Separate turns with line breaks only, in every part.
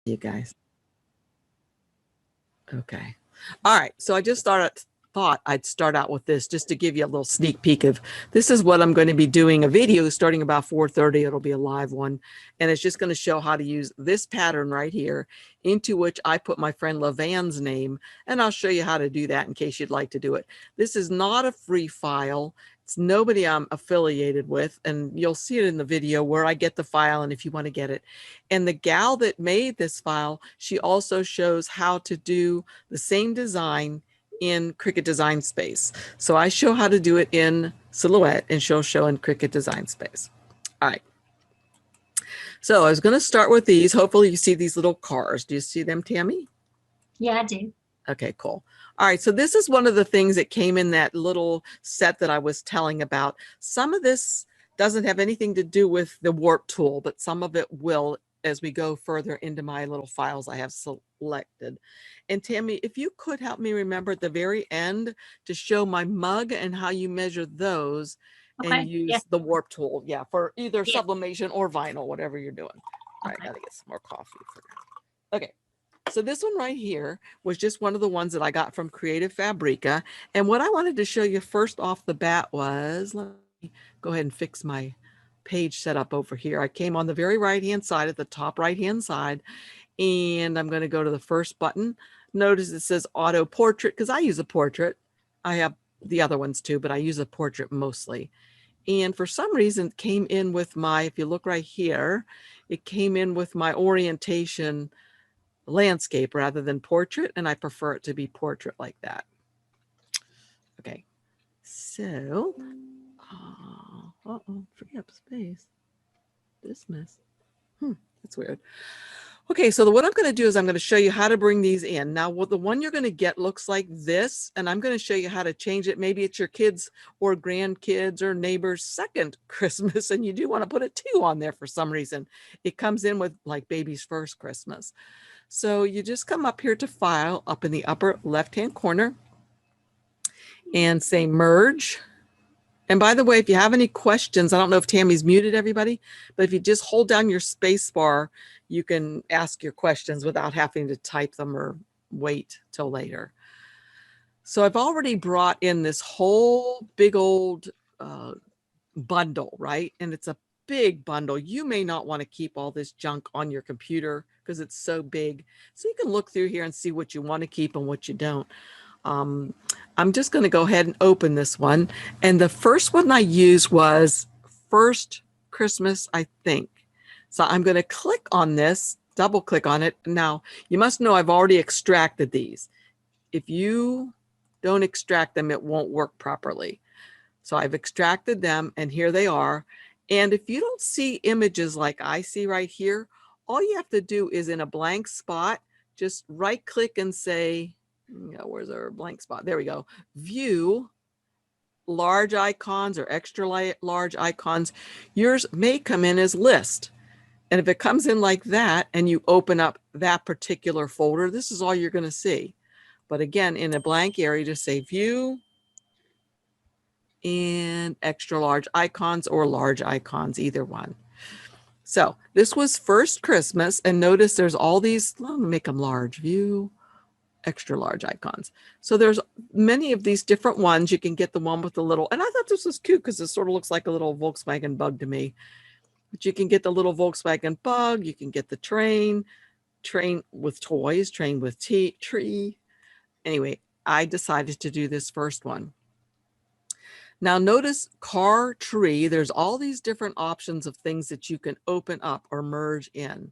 You guys. Okay. All right. So I just thought I'd start out with this just to give you a little sneak peek of this is what I'm going to be doing a video starting about 4:30. It'll be a live one. And it's just going to show how to use this pattern right here into which I put my friend Lavan's name. And I'll show you how to do that in case you'd like to do it. This is not a free file. It's nobody I'm affiliated with, and you'll see it in the video where I get the file and if you want to get it. And the gal that made this file, she also shows how to do the same design in Cricut Design Space. So I show how to do it in Silhouette and she'll show in Cricut Design Space. All right. So I was going to start with these. Hopefully you see these little cars. Do you see them, Tammy?
Yeah, I do.
Okay, cool. All right, so this is one of the things that came in that little set that I was telling about. Some of this doesn't have anything to do with the warp tool, but some of it will as we go further into my little files I have selected. And Tammy, if you could help me remember at the very end to show my mug and how you measure those and use the warp tool, for either sublimation or vinyl, whatever you're doing. All right, I gotta get some more coffee for now. Okay. So this one right here was just one of the ones that I got from Creative Fabrica. And what I wanted to show you first off the bat was, let me go ahead and fix my page setup over here. I came on the very right-hand side at the top right-hand side, and I'm going to go to the first button. Notice it says auto portrait because I use a portrait. I have the other ones too, but I use a portrait mostly. And for some reason it came in with my, if you look right here, it came in with my orientation landscape rather than portrait, and I prefer it to be portrait like that. Okay, so free up space. Dismiss. That's weird. Okay, so what I'm going to do is I'm going to show you how to bring these in. Now, the one you're going to get looks like this, and I'm going to show you how to change it. Maybe it's your kids or grandkids or neighbor's second Christmas, and you do want to put a 2 on there for some reason. It comes in with like baby's first Christmas. So you just come up here to File up in the upper left-hand corner and say Merge. And by the way, if you have any questions, I don't know if Tammy's muted everybody, but if you just hold down your space bar, you can ask your questions without having to type them or wait till later. So I've already brought in this whole big old bundle, right? And it's a big bundle. You may not want to keep all this junk on your computer because it's so big. So you can look through here and see what you want to keep and what you don't. I'm just going to go ahead and open this one. And the first one I used was First Christmas, I think. So I'm going to click on this, double click on it. Now, you must know I've already extracted these. If you don't extract them, it won't work properly. So I've extracted them and here they are. And if you don't see images like I see right here, all you have to do is in a blank spot, just right click and say, where's our blank spot? There we go. View large icons or extra large icons. Yours may come in as list. And if it comes in like that and you open up that particular folder, this is all you're going to see. But again, in a blank area, just say view and extra large icons or large icons, either one. So this was First Christmas, and notice there's all these, let me make them large, view, extra large icons. So there's many of these different ones. You can get the one with the little, and I thought this was cute because it sort of looks like a little Volkswagen Bug to me. But you can get the little Volkswagen Bug, you can get the train with toys, train with tree. Anyway, I decided to do this first one. Now notice car tree, there's all these different options of things that you can open up or merge in.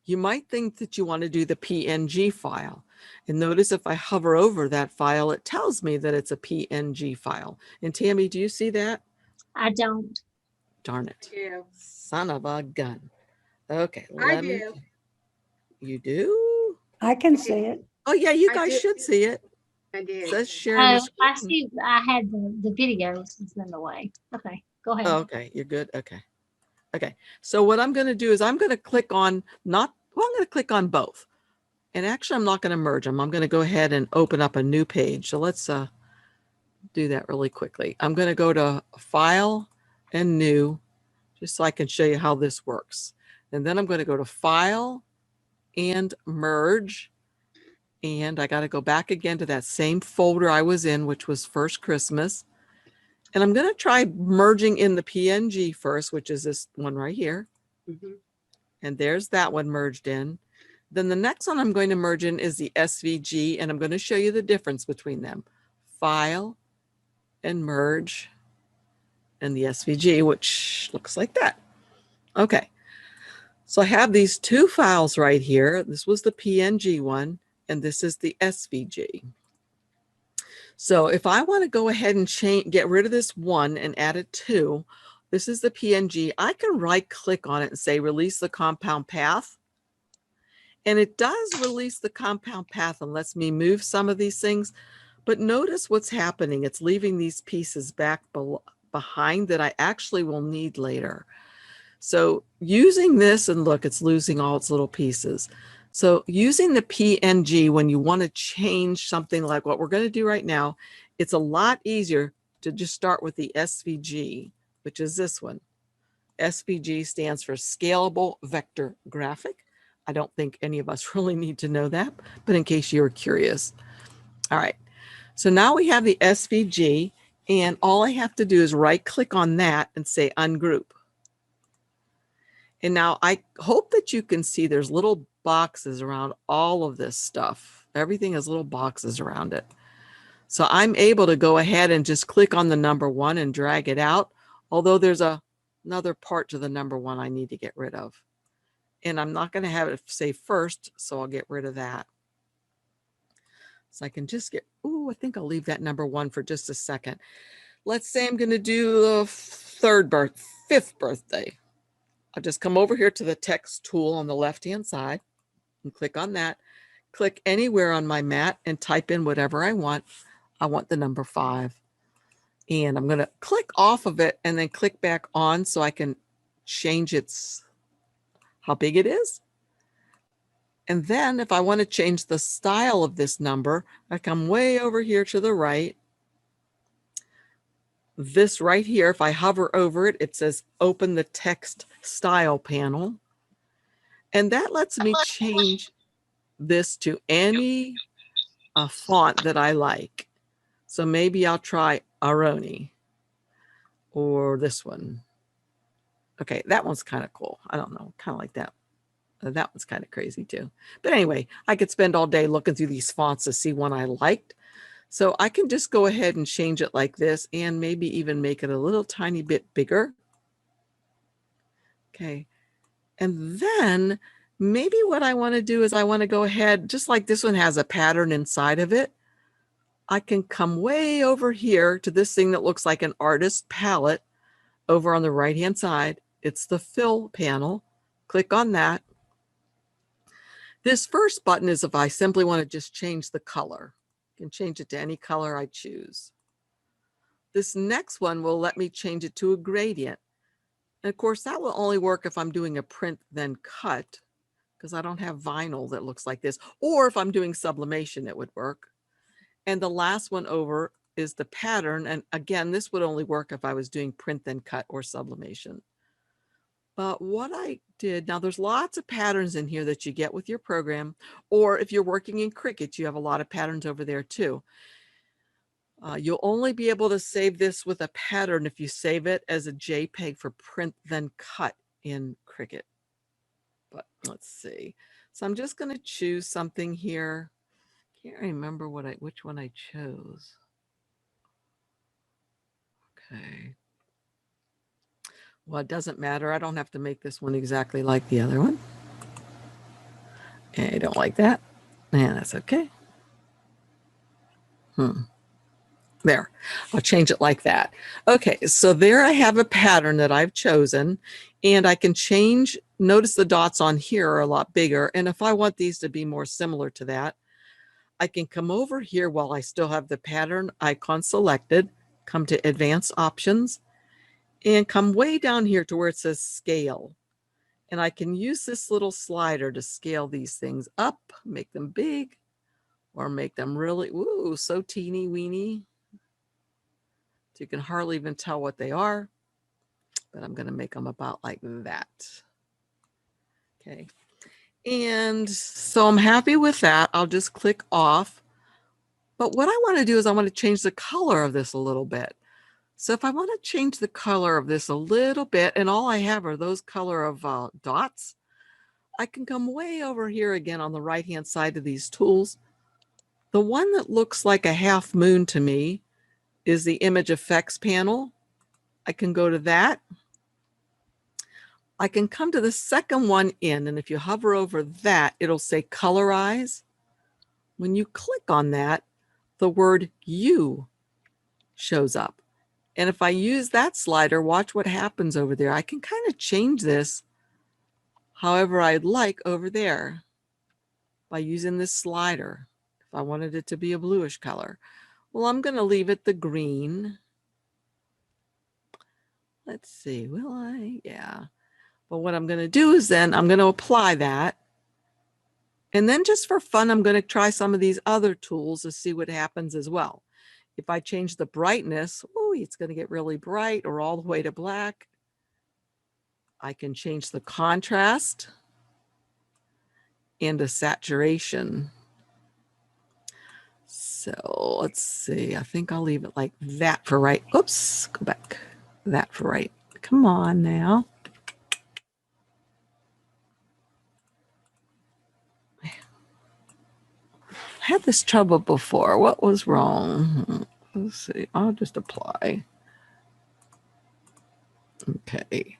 You might think that you want to do the PNG file. And notice if I hover over that file, it tells me that it's a PNG file. And Tammy, do you see that?
I don't.
Darn it. Yeah. Son of a gun. Okay.
I do.
You do?
I can see it.
Oh yeah, you guys should see it.
I do.
It says sharing the screen.
I see. I had the videos in the way. Okay, go ahead.
Oh, okay, you're good. Okay. Okay. So what I'm going to do is I'm going to click on I'm going to click on both. And actually, I'm not going to merge them. I'm going to go ahead and open up a new page. So let's do that really quickly. I'm going to go to File and New, just so I can show you how this works. And then I'm going to go to File and merge. And I got to go back again to that same folder I was in, which was First Christmas. And I'm going to try merging in the PNG first, which is this one right here. And there's that one merged in. Then the next one I'm going to merge in is the SVG, and I'm going to show you the difference between them. File and merge and the SVG, which looks like that. Okay. So I have these two files right here. This was the PNG one, and this is the SVG. So if I want to go ahead and get rid of this one and add a two, this is the PNG. I can right click on it and say release the compound path. And it does release the compound path and lets me move some of these things. But notice what's happening. It's leaving these pieces back behind that I actually will need later. So using this, and look, it's losing all its little pieces. So using the PNG when you want to change something like what we're going to do right now, it's a lot easier to just start with the SVG, which is this one. SVG stands for Scalable Vector Graphic. I don't think any of us really need to know that, but in case you were curious. All right, so now we have the SVG, and all I have to do is right click on that and say ungroup. And now I hope that you can see there's little boxes around all of this stuff. Everything has little boxes around it. So I'm able to go ahead and just click on the number one and drag it out, although there's another part to the number one I need to get rid of. And I'm not going to have it say first, so I'll get rid of that. So I can just I think I'll leave that number one for just a second. Let's say I'm going to do the fifth birthday. I'll just come over here to the text tool on the left-hand side and click on that. Click anywhere on my mat and type in whatever I want. I want the number 5. And I'm going to click off of it and then click back on so I can change how big it is. And then if I want to change the style of this number, I come way over here to the right. This right here, if I hover over it, it says open the text style panel. And that lets me change this to any font that I like. So maybe I'll try Aroni or this one. Okay, that one's kind of cool. I don't know, kind of like that. That one's kind of crazy too. But anyway, I could spend all day looking through these fonts to see one I liked. So I can just go ahead and change it like this and maybe even make it a little tiny bit bigger. Okay. And then maybe what I want to do is I want to go ahead, just like this one has a pattern inside of it. I can come way over here to this thing that looks like an artist palette over on the right-hand side. It's the fill panel. Click on that. This first button is if I simply want to just change the color. I can change it to any color I choose. This next one will let me change it to a gradient. And of course, that will only work if I'm doing a print then cut, because I don't have vinyl that looks like this. Or if I'm doing sublimation, it would work. And the last one over is the pattern. And again, this would only work if I was doing print then cut or sublimation. But what I did, now there's lots of patterns in here that you get with your program, or if you're working in Cricut, you have a lot of patterns over there too. You'll only be able to save this with a pattern if you save it as a JPEG for print then cut in Cricut. But let's see. So I'm just going to choose something here. Can't remember which one I chose. Okay. Well, it doesn't matter. I don't have to make this one exactly like the other one. I don't like that. Yeah, that's okay. There, I'll change it like that. Okay, so there I have a pattern that I've chosen, and I can change. Notice the dots on here are a lot bigger, and if I want these to be more similar to that, I can come over here while I still have the pattern icon selected, come to Advanced Options, and come way down here to where it says Scale. And I can use this little slider to scale these things up, make them big, or make them really, ooh, so teeny weeny. So you can hardly even tell what they are, but I'm going to make them about like that. Okay. And so I'm happy with that. I'll just click off. But what I want to do is I want to change the color of this a little bit. So if I want to change the color of this a little bit, and all I have are those color of dots, I can come way over here again on the right-hand side of these tools. The one that looks like a half moon to me is the image effects panel. I can go to that. I can come to the second one in, and if you hover over that, it'll say colorize. When you click on that, the word you shows up. And if I use that slider, watch what happens over there. I can kind of change this however I'd like over there by using this slider. If I wanted it to be a bluish color. Well, I'm going to leave it the green. Let's see, will I? Yeah. But what I'm going to do is then I'm going to apply that. And then just for fun, I'm going to try some of these other tools to see what happens as well. If I change the brightness, oh, it's going to get really bright or all the way to black. I can change the contrast and the saturation. So let's see, I think I'll leave it like that for right. Oops, go back. That for right. Come on now. I had this trouble before. What was wrong? Let's see, I'll just apply. Okay,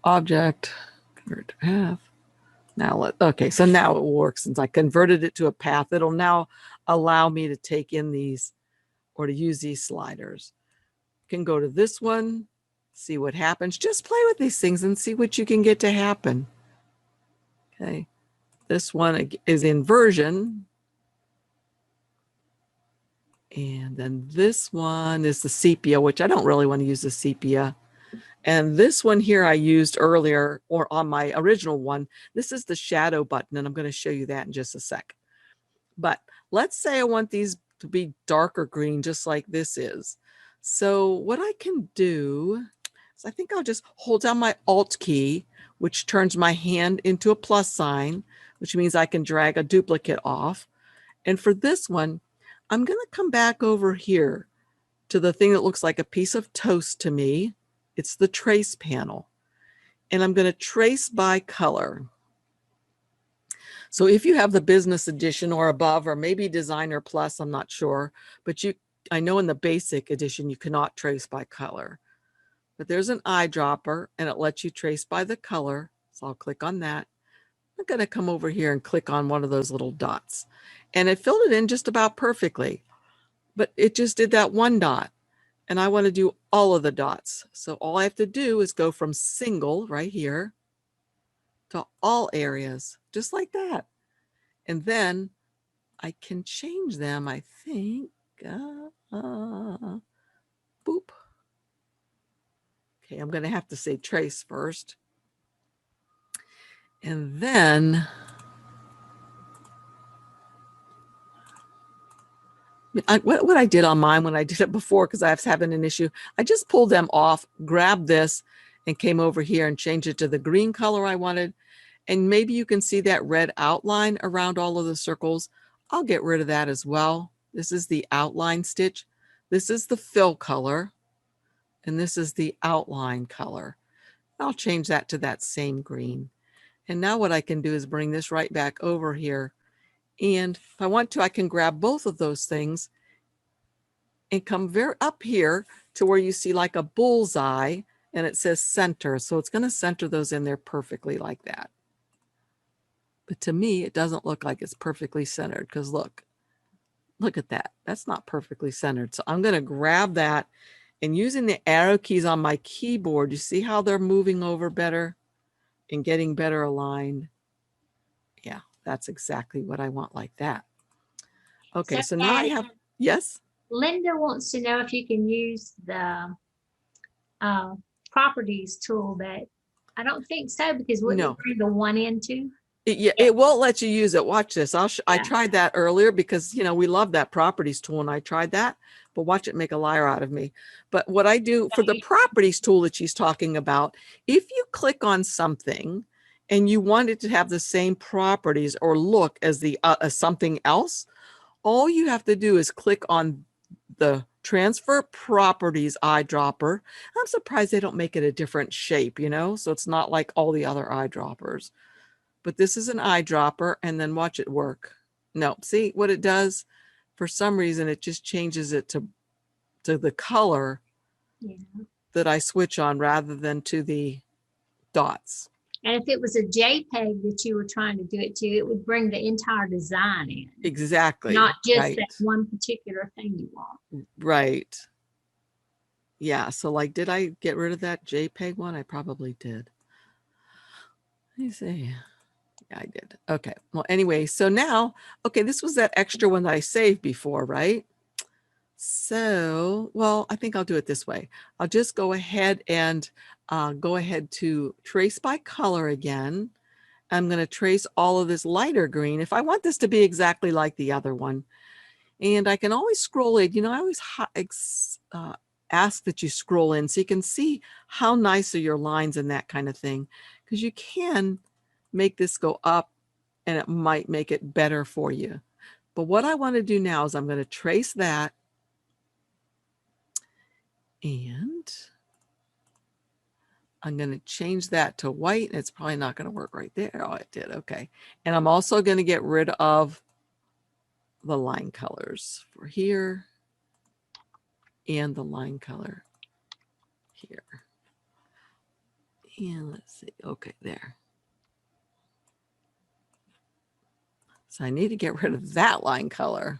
object, convert to path. Now okay, so now it works. Since I converted it to a path, it'll now allow me to take in these or to use these sliders. You can go to this one, see what happens. Just play with these things and see what you can get to happen. Okay, this one is inversion. And then this one is the sepia, which I don't really want to use the sepia. And this one here I used earlier, or on my original one. This is the shadow button, and I'm going to show you that in just a sec. But let's say I want these to be darker green, just like this is. So what I can do is I think I'll just hold down my Alt key, which turns my hand into a plus sign, which means I can drag a duplicate off. And for this one, I'm going to come back over here to the thing that looks like a piece of toast to me. It's the trace panel. And I'm going to trace by color. So if you have the business edition or above, or maybe designer plus, I'm not sure, but I know in the basic edition, you cannot trace by color. But there's an eyedropper and it lets you trace by the color. So I'll click on that. I'm going to come over here and click on one of those little dots. And it filled it in just about perfectly. But it just did that one dot. And I want to do all of the dots. So all I have to do is go from single right here to all areas, just like that. And then I can change them, I think. Boop. Okay, I'm going to have to say trace first. And then what I did on mine when I did it before, because I was having an issue, I just pulled them off, grabbed this, and came over here and changed it to the green color I wanted. And maybe you can see that red outline around all of the circles. I'll get rid of that as well. This is the outline stitch. This is the fill color. And this is the outline color. I'll change that to that same green. And now what I can do is bring this right back over here. And if I want to, I can grab both of those things and come up here to where you see like a bullseye and it says center. So it's going to center those in there perfectly like that. But to me, it doesn't look like it's perfectly centered because look at that. That's not perfectly centered. So I'm going to grab that and using the arrow keys on my keyboard, you see how they're moving over better and getting better aligned. Yeah, that's exactly what I want like that. Okay, so now I have, yes?
Linda wants to know if you can use the properties tool, but I don't think so, because wouldn't it bring the one into?
It won't let you use it. Watch this. I tried that earlier because, you know, we love that properties tool and I tried that, but watch it make a liar out of me. But what I do for the properties tool that she's talking about, if you click on something and you want it to have the same properties or look as the something else, all you have to do is click on the transfer properties eyedropper. I'm surprised they don't make it a different shape, you know, so it's not like all the other eyedroppers. But this is an eyedropper, and then watch it work. No, see what it does? For some reason, it just changes it to the color that I switch on rather than to the dots.
And if it was a JPEG that you were trying to do it to, it would bring the entire design in.
Exactly.
Not just
right.
that one particular thing you want.
Right. Yeah. So like, did I get rid of that JPEG one? I probably did. Let me see. Yeah, I did. Okay. Well, anyway, so now, okay, this was that extra one that I saved before, right? So, well, I think I'll do it this way. I'll just go ahead and go ahead to trace by color again. I'm going to trace all of this lighter green if I want this to be exactly like the other one. And I can always scroll in. You know, I always ask that you scroll in so you can see how nice are your lines and that kind of thing, because you can make this go up and it might make it better for you. But what I want to do now is I'm going to trace that, and I'm going to change that to white. It's probably not going to work right there. Oh, it did. Okay. And I'm also going to get rid of the line colors for here and the line color here. And let's see. Okay, there. So I need to get rid of that line color.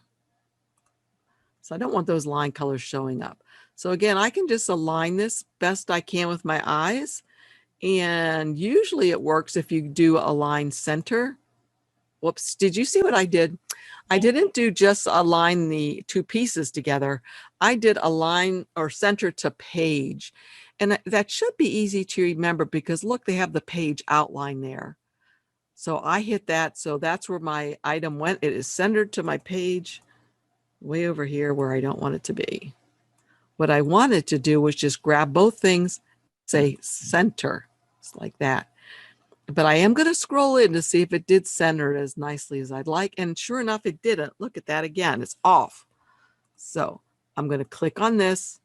So I don't want those line colors showing up. So again, I can just align this best I can with my eyes. And usually it works if you do align center. Whoops, did you see what I did? I didn't do just align the two pieces together. I did align or center to page. And that should be easy to remember because look, they have the page outline there. So I hit that. So that's where my item went. It is centered to my page way over here where I don't want it to be. What I wanted to do was just grab both things, say center, just like that. But I am going to scroll in to see if it did center it as nicely as I'd like. And sure enough, it didn't. Look at that again. It's off. So I'm going to click on this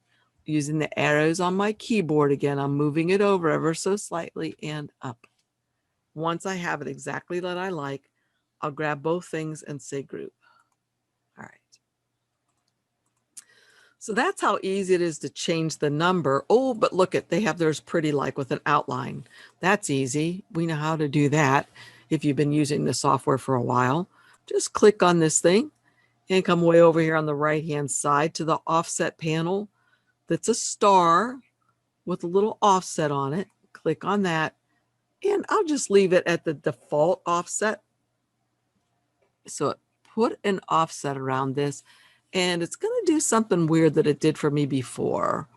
using the arrows on my keyboard again. I'm moving it over ever so slightly and up. Once I have it exactly that I like, I'll grab both things and say group. All right. So that's how easy it is to change the number. Oh, but look at, they have theirs pretty like with an outline. That's easy. We know how to do that. If you've been using the software for a while, just click on this thing and come way over here on the right-hand side to the offset panel. That's a star with a little offset on it. Click on that. And I'll just leave it at the default offset. So put an offset around this. And it's going to do something weird that it did for me before.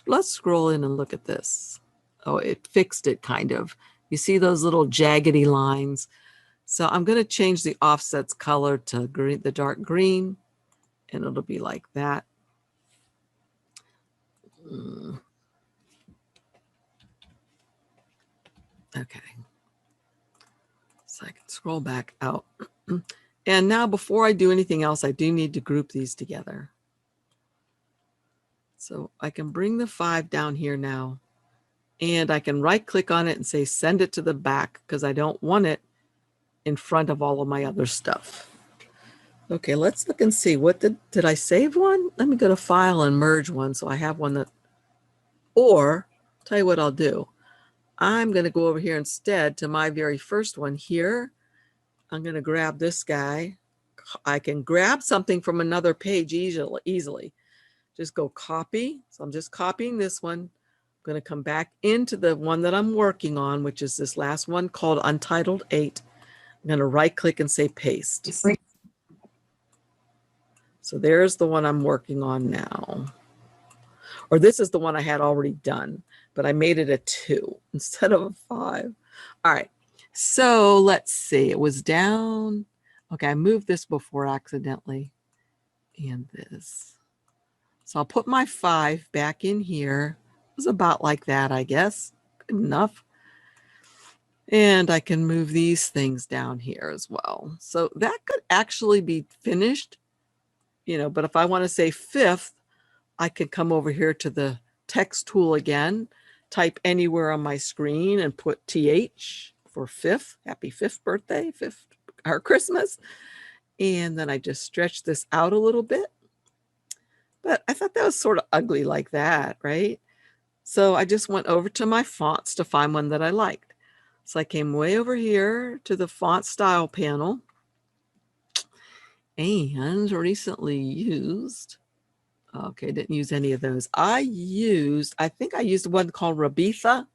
Let's scroll in and look at this. Oh, it fixed it kind of. You see those little jaggedy lines? So I'm going to change the offset's color to green, the dark green, and it'll be like that. Okay. So I can scroll back out. And now before I do anything else, I do need to group these together. So I can bring the 5 down here now, and I can right click on it and say send it to the back because I don't want it in front of all of my other stuff. Okay, let's look and see. What did I save one? Let me go to file and merge one so I have one that, or tell you what I'll do. I'm going to go over here instead to my very first one here. I'm going to grab this guy. I can grab something from another page easily. Just go copy. So I'm just copying this one. I'm going to come back into the one that I'm working on, which is this last one called Untitled 8. I'm going to right click and say paste. So there's the one I'm working on now. Or this is the one I had already done, but I made it a 2 instead of a 5. All right. So let's see. It was down. Okay, I moved this before accidentally. And this. So I'll put my 5 back in here. It was about like that, I guess. Good enough. And I can move these things down here as well. So that could actually be finished, you know, but if I want to say 5th, I could come over here to the text tool again, type anywhere on my screen and put TH for 5th. Happy 5th birthday, 5th or Christmas. And then I just stretch this out a little bit. But I thought that was sort of ugly like that, right? So I just went over to my fonts to find one that I liked. So I came way over here to the font style panel and recently used, okay, didn't use any of those. I think I used one called Rabitha.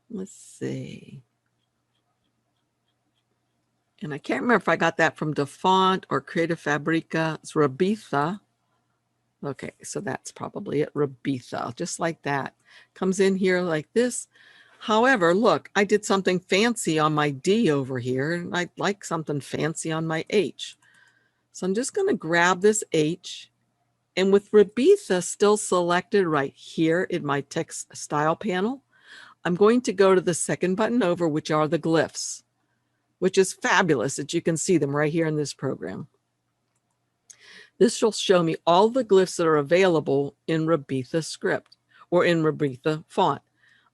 Let's see. And I can't remember if I got that from DeFont or Creative Fabrica. It's Rabitha. Okay, so that's probably it, Rabitha, just like that. Comes in here like this. However, look, I did something fancy on my D over here, and I'd like something fancy on my H. So I'm just going to grab this H, and with Rabitha still selected right here in my text style panel, I'm going to go to the second button over, which are the glyphs, which is fabulous that you can see them right here in this program. This will show me all the glyphs that are available in Rabitha script or in Rabitha font.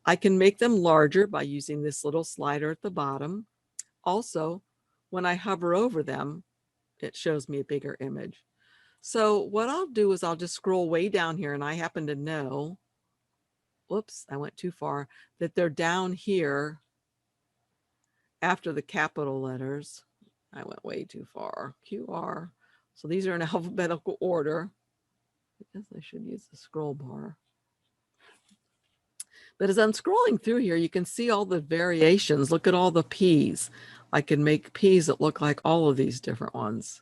I can make them larger by using this little slider at the bottom. Also, when I hover over them, it shows me a bigger image. So what I'll do is I'll just scroll way down here, and I happen to know, whoops, I went too far, that they're down here after the capital letters. I went way too far. QR. So these are in alphabetical order. I guess I should use the scroll bar. But as I'm scrolling through here, you can see all the variations. Look at all the P's. I can make P's that look like all of these different ones,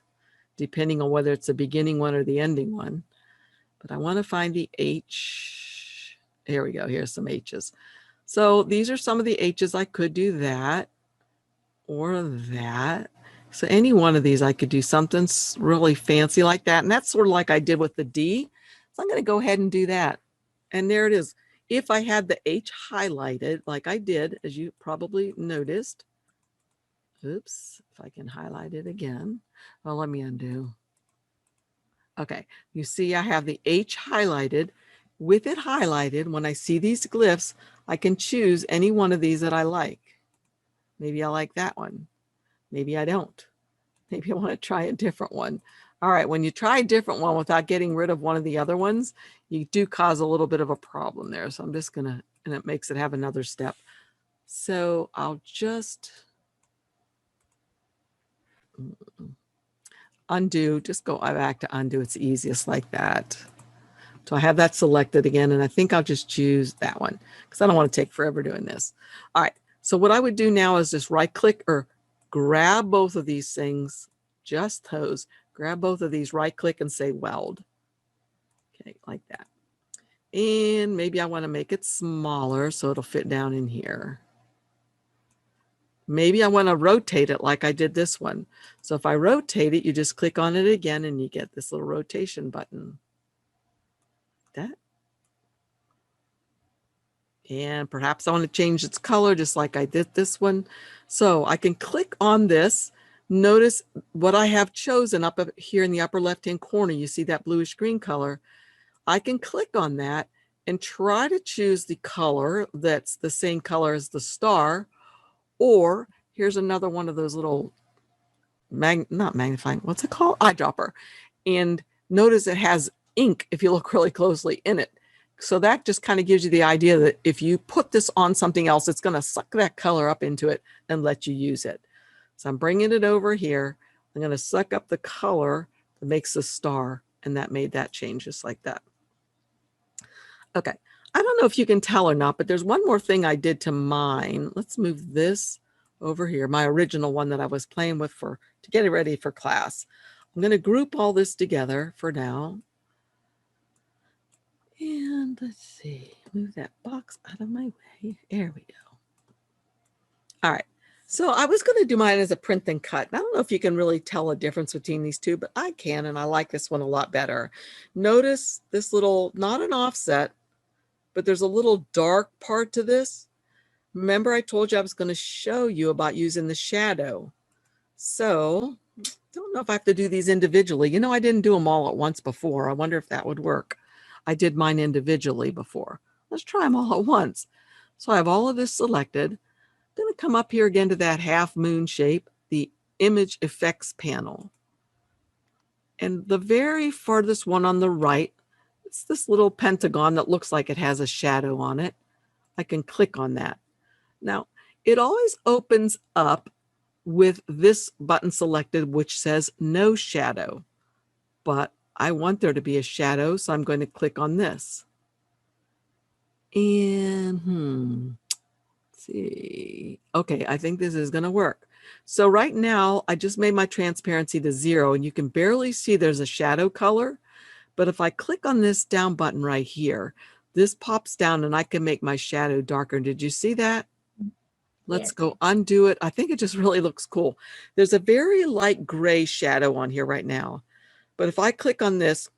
depending on whether it's the beginning one or the ending one. But I want to find the H. Here we go. Here's some H's. So these are some of the H's. I could do that or that. So any one of these, I could do something really fancy like that. And that's sort of like I did with the D. So I'm going to go ahead and do that. And there it is. If I had the H highlighted like I did, as you probably noticed, oops, if I can highlight it again. Well, let me undo. Okay, you see I have the H highlighted. With it highlighted, when I see these glyphs, I can choose any one of these that I like. Maybe I like that one. Maybe I don't. Maybe I want to try a different one. All right, when you try a different one without getting rid of one of the other ones, you do cause a little bit of a problem there. So I'm just going to, and it makes it have another step. So I'll just undo, just go back to undo. It's easiest like that. So I have that selected again, and I think I'll just choose that one because I don't want to take forever doing this. All right, so what I would do now is just right click or grab both of these things, just those, grab both of these, right click and say weld. Okay, like that. And maybe I want to make it smaller so it'll fit down in here. Maybe I want to rotate it like I did this one. So if I rotate it, you just click on it again and you get this little rotation button. That. And perhaps I want to change its color just like I did this one. So I can click on this. Notice what I have chosen up here in the upper left-hand corner. You see that bluish green color. I can click on that and try to choose the color that's the same color as the star. Or here's another one of those little, not magnifying, what's it called? Eyedropper. And notice it has ink, if you look really closely, in it. So that just kind of gives you the idea that if you put this on something else, it's going to suck that color up into it and let you use it. So I'm bringing it over here. I'm going to suck up the color that makes the star, and that made that change just like that. Okay, I don't know if you can tell or not, but there's one more thing I did to mine. Let's move this over here, my original one that I was playing with to get it ready for class. I'm going to group all this together for now. And let's see, move that box out of my way. There we go. All right, so I was going to do mine as a print and cut. I don't know if you can really tell a difference between these two, but I can, and I like this one a lot better. Notice this little, not an offset, but there's a little dark part to this. Remember I told you I was going to show you about using the shadow. So don't know if I have to do these individually. You know, I didn't do them all at once before. I wonder if that would work. I did mine individually before. Let's try them all at once. So I have all of this selected. I'm going to come up here again to that half moon shape, the image effects panel. And the very farthest one on the right, it's this little pentagon that looks like it has a shadow on it. I can click on that. Now, it always opens up with this button selected, which says no shadow. But I want there to be a shadow, so I'm going to click on this. And let's see. Okay, I think this is going to work. So right now, I just made my transparency to 0, and you can barely see there's a shadow color. But if I click on this down button right here, this pops down and I can make my shadow darker. Did you see that? Let's go undo it. I think it just really looks cool. There's a very light gray shadow on here right now. But if I click on this,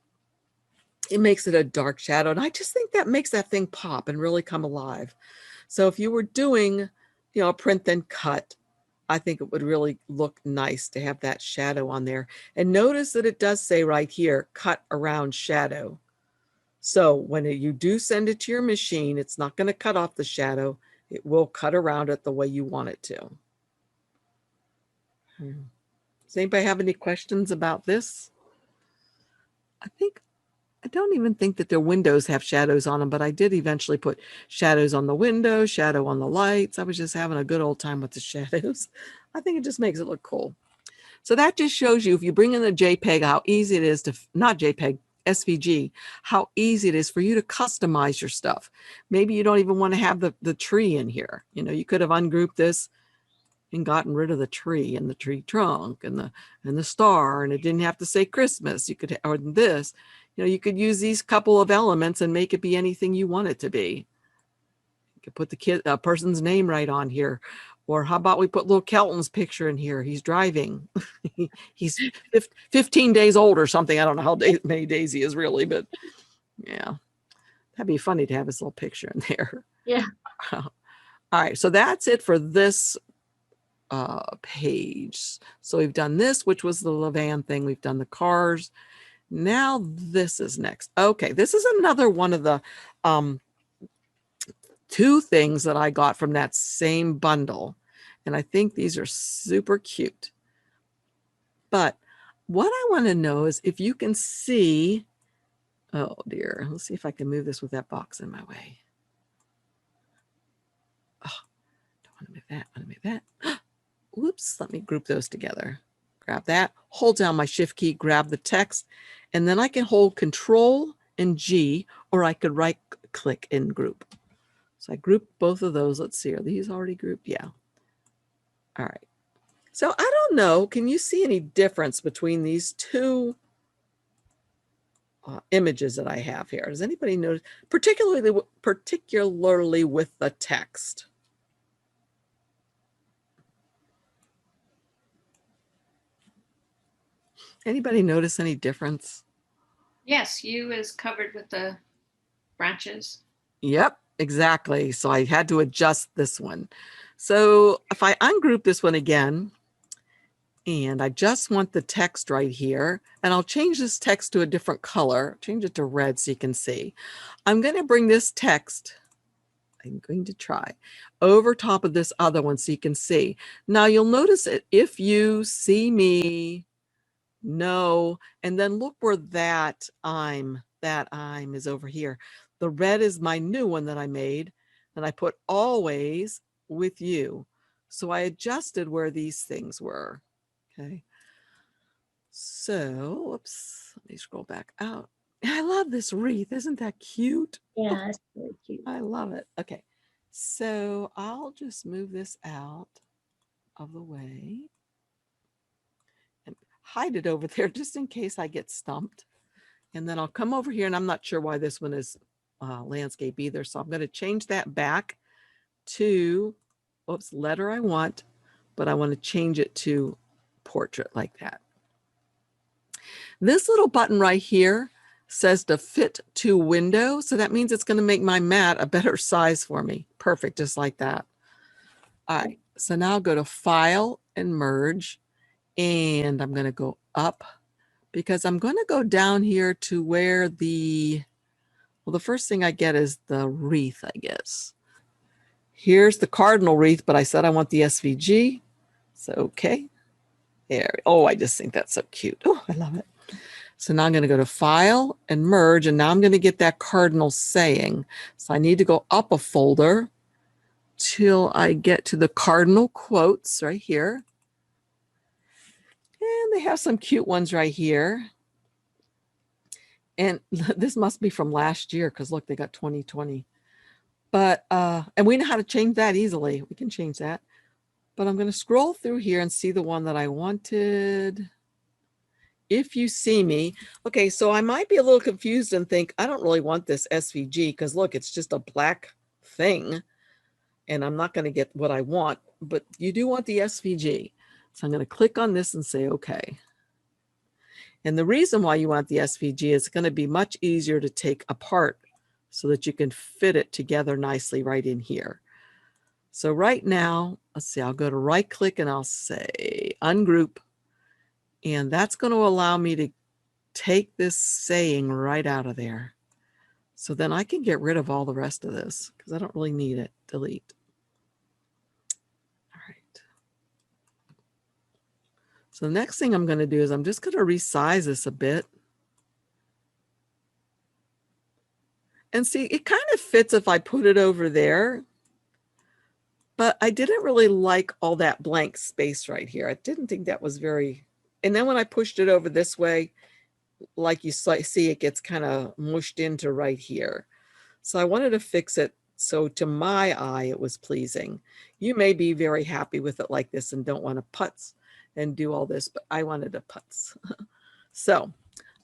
it makes it a dark shadow. And I just think that makes that thing pop and really come alive. So if you were doing, you know, a print then cut, I think it would really look nice to have that shadow on there. And notice that it does say right here, cut around shadow. So when you do send it to your machine, it's not going to cut off the shadow. It will cut around it the way you want it to. Does anybody have any questions about this? I don't even think that their windows have shadows on them, but I did eventually put shadows on the window, shadow on the lights. I was just having a good old time with the shadows. I think it just makes it look cool. So that just shows you, if you bring in a JPEG, how easy it is to, not JPEG, SVG, how easy it is for you to customize your stuff. Maybe you don't even want to have the tree in here. You know, you could have ungrouped this and gotten rid of the tree and the tree trunk and the star, and it didn't have to say Christmas. You could, or this, you know, you could use these couple of elements and make it be anything you want it to be. You could put the person's name right on here. Or how about we put little Kelton's picture in here? He's driving. He's 15 days old or something. I don't know how many days he is really, but yeah, that'd be funny to have his little picture in there.
Yeah.
All right, so that's it for this page. So we've done this, which was the Levan thing. We've done the cars. Now this is next. Okay, this is another one of the two things that I got from that same bundle. And I think these are super cute. But what I want to know is if you can see, oh dear, let's see if I can move this with that box in my way. Oh, don't want to move that, want to move that. Whoops, let me group those together. Grab that, hold down my shift key, grab the text, and then I can hold Control and G, or I could right click and group. So I grouped both of those. Let's see, are these already grouped? Yeah. All right. So I don't know, can you see any difference between these two images that I have here? Does anybody notice, particularly with the text? Anybody notice any difference?
Yes, U is covered with the branches.
Yep, exactly. So I had to adjust this one. So if I ungroup this one again, and I just want the text right here, and I'll change this text to a different color, change it to red so you can see. I'm going to bring this text, I'm going to try, over top of this other one so you can see. Now you'll notice that if you see me, no, and then look where that I'm is over here. The red is my new one that I made, and I put always with you. So I adjusted where these things were. Okay. So, whoops, let me scroll back out. I love this wreath. Isn't that cute?
Yeah, that's really cute.
I love it. Okay. So I'll just move this out of the way and hide it over there just in case I get stumped. And then I'll come over here, and I'm not sure why this one is landscape either. So I'm going to change that back to, oops, letter I want, but I want to change it to portrait like that. This little button right here says to fit to window. So that means it's going to make my mat a better size for me. Perfect, just like that. All right, so now I'll go to File and Merge, and I'm going to go up because I'm going to go down here to where the first thing I get is the wreath, I guess. Here's the cardinal wreath, but I said I want the SVG. So, okay. There. Oh, I just think that's so cute. Oh, I love it. So now I'm going to go to File and Merge, and now I'm going to get that cardinal saying. So I need to go up a folder till I get to the cardinal quotes right here. And they have some cute ones right here. And this must be from last year because look, they got 2020. But, and we know how to change that easily. We can change that. But I'm going to scroll through here and see the one that I wanted. If you see me. Okay, so I might be a little confused and think, I don't really want this SVG because look, it's just a black thing. And I'm not going to get what I want, but you do want the SVG. So I'm going to click on this and say, okay. And the reason why you want the SVG is going to be much easier to take apart so that you can fit it together nicely right in here. So right now, let's see, I'll go to right click and I'll say ungroup. And that's going to allow me to take this saying right out of there. So then I can get rid of all the rest of this because I don't really need it. Delete. All right. So the next thing I'm going to do is I'm just going to resize this a bit. And see, it kind of fits if I put it over there. But I didn't really like all that blank space right here. I didn't think that was very... And then when I pushed it over this way, like you see, it gets kind of mushed into right here. So I wanted to fix it so to my eye, it was pleasing. You may be very happy with it like this and don't want to putz and do all this, but I wanted to putz. So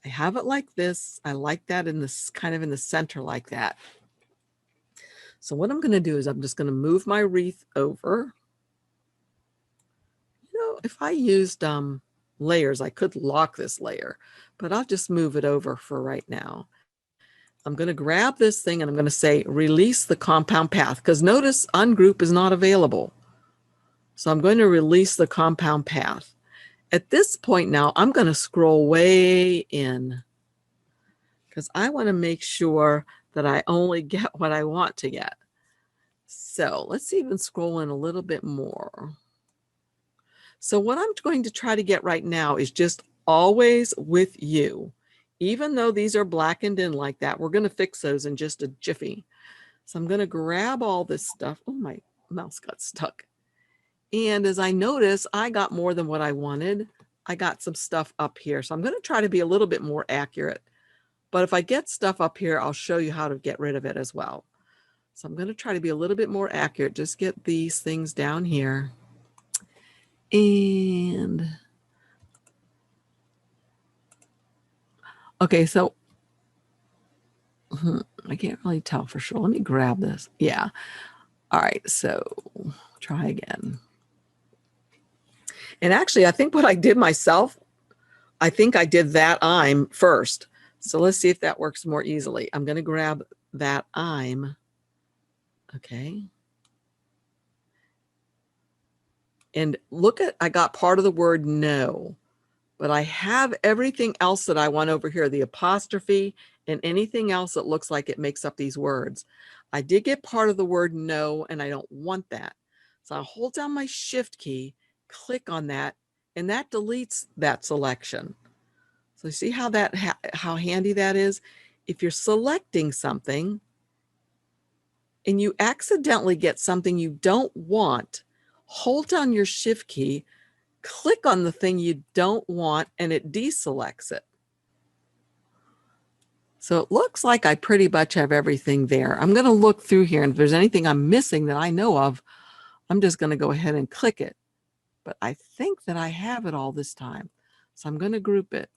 I have it like this. I like that in this kind of in the center like that. So what I'm going to do is I'm just going to move my wreath over. You know, if I used layers, I could lock this layer, but I'll just move it over for right now. I'm going to grab this thing and I'm going to say release the compound path because notice ungroup is not available. So I'm going to release the compound path. At this point now, I'm going to scroll way in because I want to make sure that I only get what I want to get. So let's even scroll in a little bit more. So what I'm going to try to get right now is just always with you. Even though these are blackened in like that, we're going to fix those in just a jiffy. So I'm going to grab all this stuff. Oh, my mouse got stuck. And as I notice, I got more than what I wanted. I got some stuff up here. So I'm going to try to be a little bit more accurate. But if I get stuff up here, I'll show you how to get rid of it as well. So I'm going to try to be a little bit more accurate. Just get these things down here. And okay, so I can't really tell for sure. Let me grab this. Yeah. All right, so try again. And actually, I think what I did myself, I think I did that I'm first. So let's see if that works more easily. I'm going to grab that I'm. Okay. And look at, I got part of the word no, but I have everything else that I want over here, the apostrophe and anything else that looks like it makes up these words. I did get part of the word no, and I don't want that. So I'll hold down my shift key, click on that, and that deletes that selection. So you see how that, how handy that is? If you're selecting something and you accidentally get something you don't want, hold down your shift key, click on the thing you don't want, and it deselects it. So it looks like I pretty much have everything there. I'm going to look through here, and if there's anything I'm missing that I know of, I'm just going to go ahead and click it. But I think that I have it all this time. So I'm going to group it.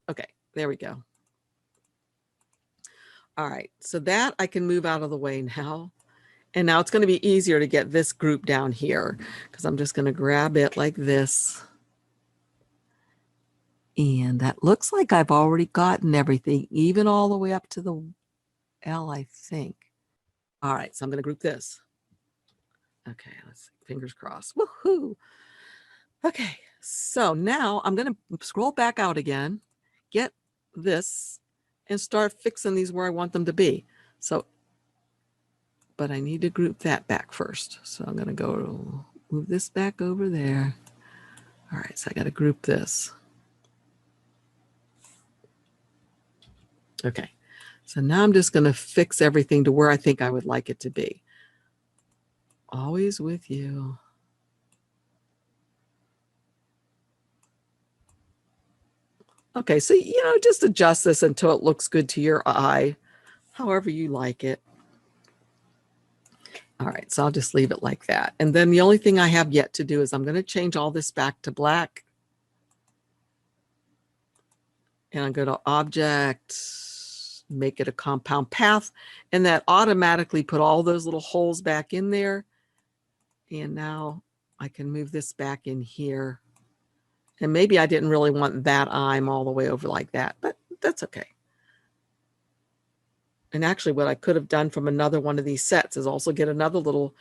Okay, there we go. All right, so that I can move out of the way now. And now it's going to be easier to get this group down here because I'm just going to grab it like this. And that looks like I've already gotten everything, even all the way up to the L, I think. All right, so I'm going to group this. Okay, let's see. Fingers crossed. Woohoo! Okay, so now I'm going to scroll back out again, get this, and start fixing these where I want them to be. So, but I need to group that back first. So I'm going to go move this back over there. All right, so I got to group this. Okay, so now I'm just going to fix everything to where I think I would like it to be. Always with you. Okay, so, just adjust this until it looks good to your eye, however you like it. All right, so I'll just leave it like that. And then the only thing I have yet to do is I'm going to change all this back to black. And I'm going to object, make it a compound path, and that automatically put all those little holes back in there. And now I can move this back in here. And maybe I didn't really want that I'm all the way over like that, but that's okay. And actually what I could have done from another one of these sets is also get another little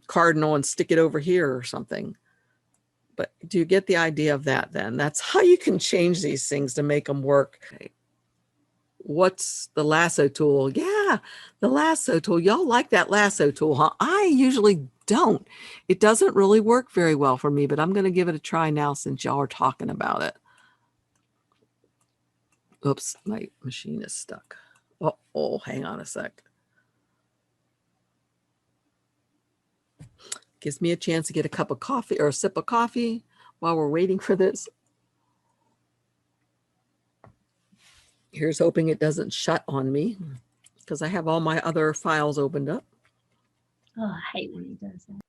cardinal and stick it over here or something. But do you get the idea of that then? That's how you can change these things to make them work. Okay. What's the lasso tool? Yeah, the lasso tool. Y'all like that lasso tool, huh? I usually don't. It doesn't really work very well for me, but I'm going to give it a try now since y'all are talking about it. Oops, my machine is stuck. Oh, hang on a sec. Gives me a chance to get a cup of coffee or a sip of coffee while we're waiting for this. Here's hoping it doesn't shut on me because I have all my other files opened up.
Oh, I hate when he does that.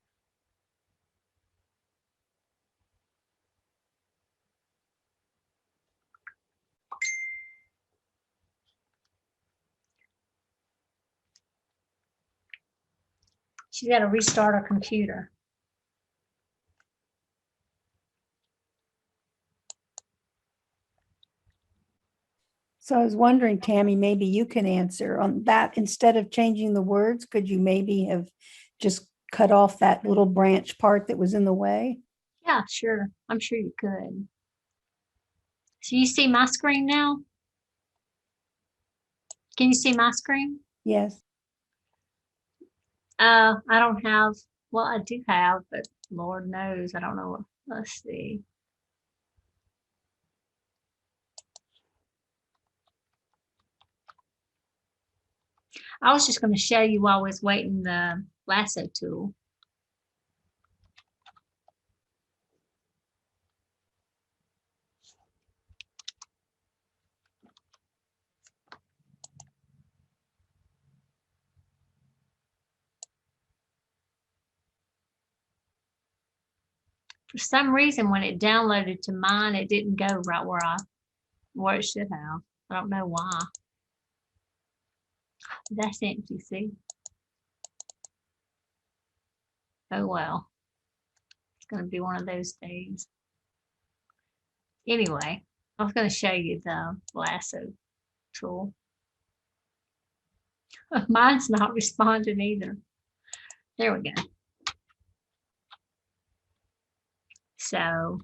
She's got to restart her computer.
So I was wondering, Tammy, maybe you can answer on that. Instead of changing the words, could you maybe have just cut off that little branch part that was in the way?
Yeah, sure. I'm sure you could. So you see my screen now? Can you see my screen?
Yes.
I don't have, well, I do have, but Lord knows, I don't know. Let's see. I was just going to show you while I was waiting the lasso tool. For some reason, when it downloaded to mine, it didn't go right where it should have. I don't know why. That's empty, see? Oh well. It's going to be one of those days. Anyway, I was going to show you the lasso tool. Mine's not responding either. There we go. So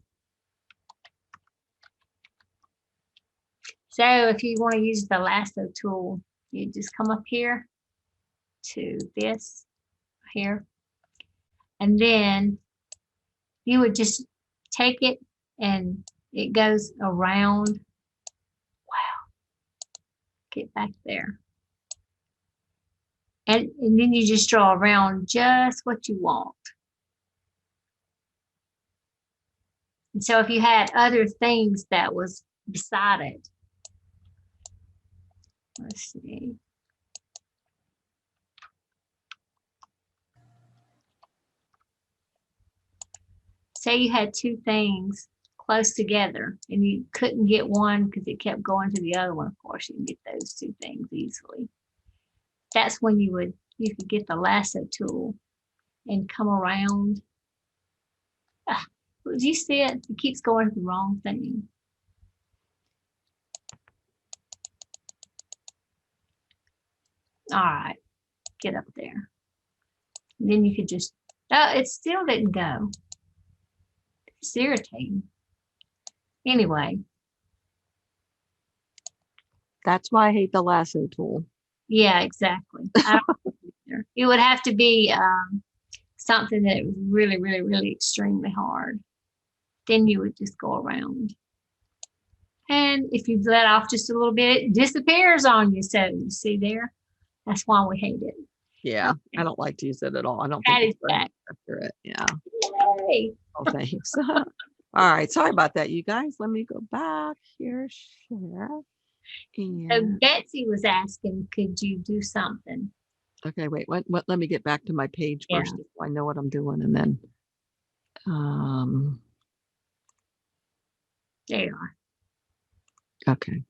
if you want to use the lasso tool, you just come up here to this here, and then you would just take it and it goes around. Wow. Get back there. And then you just draw around just what you want. And so if you had other things that was beside it, let's see. Say you had two things close together and you couldn't get one because it kept going to the other one. Of course, you can get those two things easily. That's when you could get the lasso tool and come around. Do you see it? It keeps going to the wrong thing. All right, get up there. And then you could just Oh, it still didn't go. It's irritating. Anyway,
That's why I hate the lasso tool.
yeah, exactly. I don't either. It would have to be something that was really, really, really extremely hard. Then you would just go around. And if you let off just a little bit, it disappears on you. So you see there? That's why we hate it.
Yeah,
Okay.
I don't like to use it at all. I don't think
Patty's
it's very
back.
accurate. Yeah.
Yay.
Oh, thanks. All right. Sorry about that, you guys. Let me go back here. Share.
So
And
Betsy was asking, could you do something?
okay, wait. What? Let me get back to my page
Yeah.
first, so I know what I'm doing, and then.
There you are.
Okay.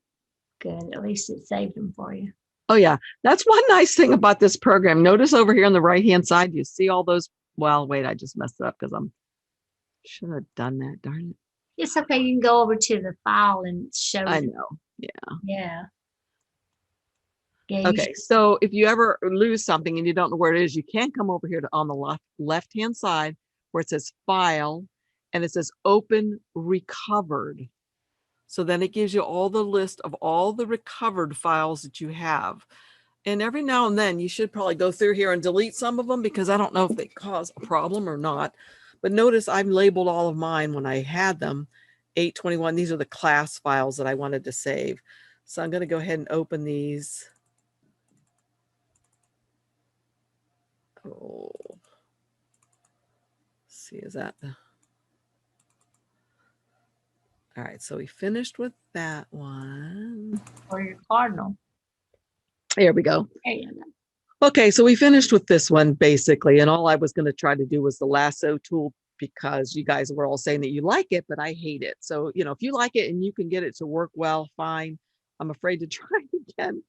Good. At least it saved them for you.
Oh yeah, that's one nice thing about this program. Notice over here on the right hand side, you see all those. Well, wait, I just messed it up because should have done that. Darn it.
It's okay. You can go over to the file and show
I
it.
know. Yeah.
Yeah. Yeah. You
Okay, so if you ever lose something and you don't know where it is, you can come over here to on the left hand side where it says File, and it says Open Recovered. So then it gives you all the list of all the recovered files that you have. And every now and then you should probably go through here and delete some of them because I don't know if they cause a problem or not. But notice I've labeled all of mine when I had them 821. These are the class files that I wanted to save. So I'm going to go ahead and open these. Oh, let's see, is that the... All right, so we finished with that one.
or your cardinal.
There we go.
There you go.
Okay, so we finished with this one basically, and all I was going to try to do was the lasso tool because you guys were all saying that you like it, but I hate it. So, you know, if you like it and you can get it to work well, fine. I'm afraid to try again.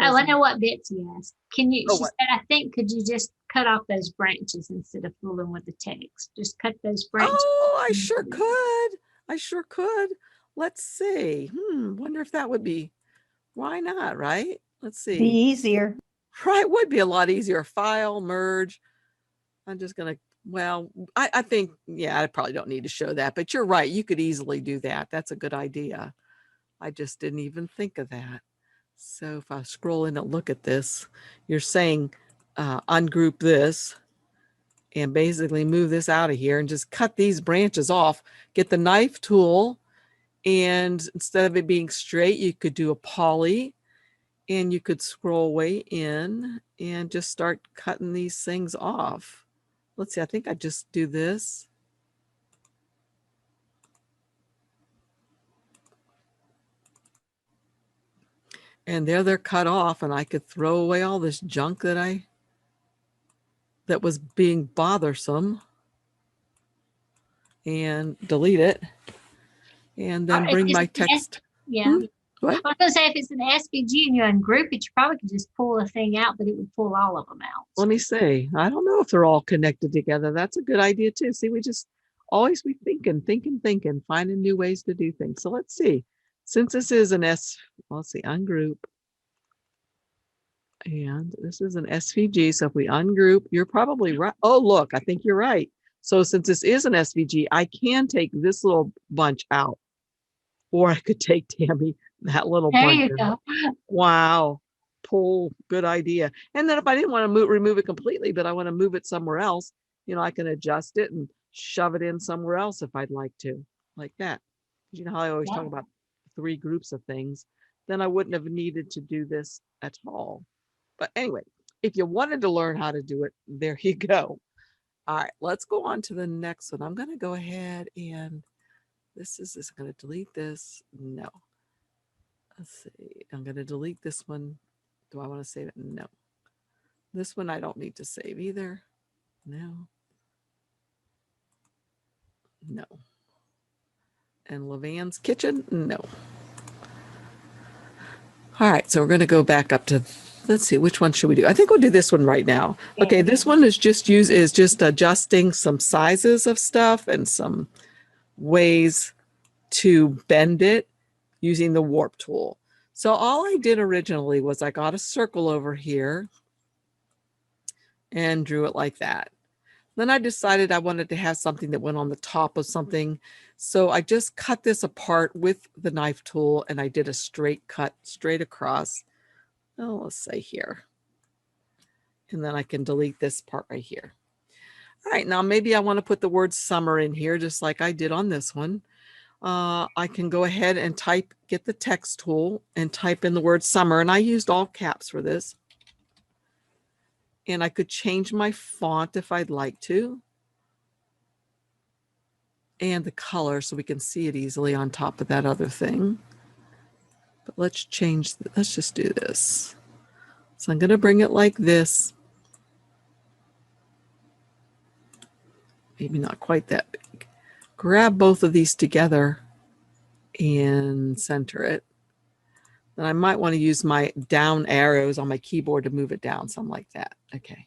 Oh, I know what Betsy asked. Can you,
Oh,
she
what?
said, I think, could you just cut off those branches instead of fooling with the text? Just cut those branches.
Oh, I sure could. I sure could. Let's see. Wonder if that would be, why not, right? Let's
Be
see.
easier.
Right, would be a lot easier. File, merge. I'm just gonna, well, I think, yeah, I probably don't need to show that, but you're right. You could easily do that. That's a good idea. I just didn't even think of that. So if I scroll in and look at this, you're saying ungroup this and basically move this out of here and just cut these branches off. Get the knife tool, and instead of it being straight, you could do a poly, and you could scroll way in and just start cutting these things off. Let's see, I think I just do this. And there they're cut off, and I could throw away all this junk that was being bothersome and delete it. And then
If
bring
it's
my
an
text.
Yeah.
What?
I was gonna say if it's an SVG and you ungroup it, you probably could just pull a thing out, but it would pull all of them out.
Let me see. I don't know if they're all connected together. That's a good idea too. See, we just always be thinking, finding new ways to do things. So let's see. Since this is an let's see, ungroup. And this is an SVG. So if we ungroup, you're probably right. Oh, look, I think you're right. So since this is an SVG, I can take this little bunch out. Or I could take, Tammy, that little
There
bunch.
you go.
Wow. Pull, good idea. And then if I didn't want to remove it completely, but I want to move it somewhere else, you know, I can adjust it and shove it in somewhere else if I'd like to, like that. You know how I always talk
Yeah.
about 3 groups of things, then I wouldn't have needed to do this at all. But anyway, if you wanted to learn how to do it, there you go. All right, let's go on to the next one. I'm going to go ahead and this is I'm going to delete this. No. Let's see. I'm going to delete this one. Do I want to save it? No. This one I don't need to save either. No. No. And Levan's kitchen? No. All right, so we're going to go back up to, let's see, which one should we do? I think we'll do this one right now. Okay, this one is just adjusting some sizes of stuff and some ways to bend it using the warp tool. So all I did originally was I got a circle over here and drew it like that. Then I decided I wanted to have something that went on the top of something. So I just cut this apart with the knife tool and I did a straight cut straight across. Oh, let's say here. And then I can delete this part right here. All right, now maybe I want to put the word summer in here just like I did on this one. I can go ahead and get the text tool and type in the word summer. And I used all caps for this. And I could change my font if I'd like to. And the color so we can see it easily on top of that other thing. But let's just do this. So I'm going to bring it like this. Maybe not quite that big. Grab both of these together and center it. Then I might want to use my down arrows on my keyboard to move it down, something like that. Okay.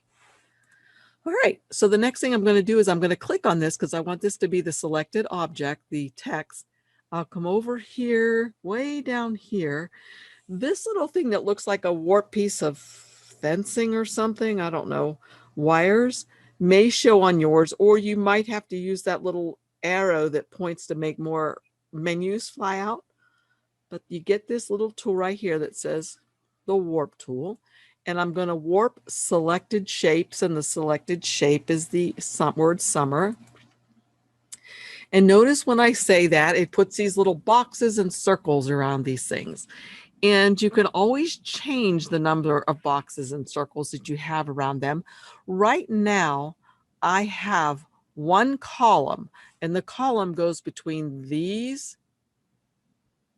All right. So the next thing I'm going to do is I'm going to click on this because I want this to be the selected object, the text. I'll come over here, way down here. This little thing that looks like a warped piece of fencing or something, I don't know, wires, may show on yours, or you might have to use that little arrow that points to make more menus fly out. But you get this little tool right here that says the warp tool. And I'm going to warp selected shapes, and the selected shape is the word summer. And notice when I say that, it puts these little boxes and circles around these things. And you can always change the number of boxes and circles that you have around them. Right now, I have one column, and the column goes between these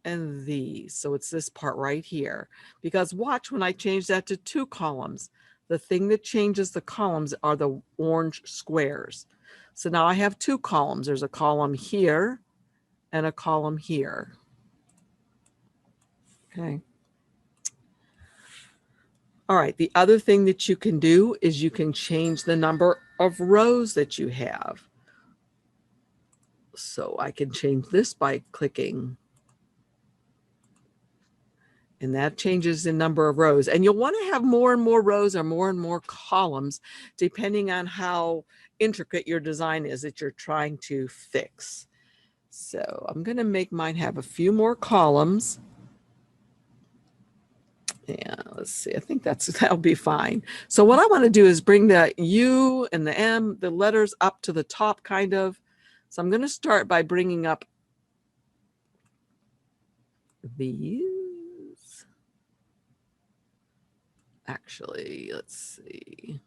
and these. So it's this part right here. Because watch when I change that to 2 columns. The thing that changes the columns are the orange squares. So now I have 2 columns. There's a column here and a column here. Okay. All right. The other thing that you can do is you can change the number of rows that you have. So I can change this by clicking. And that changes the number of rows. And you'll want to have more and more rows or more and more columns, depending on how intricate your design is that you're trying to fix. So I'm going to make mine have a few more columns. Yeah, let's see. I think that'll be fine. So what I want to do is bring the U and the M, the letters up to the top kind of. So I'm going to start by bringing up these. Actually, let's see.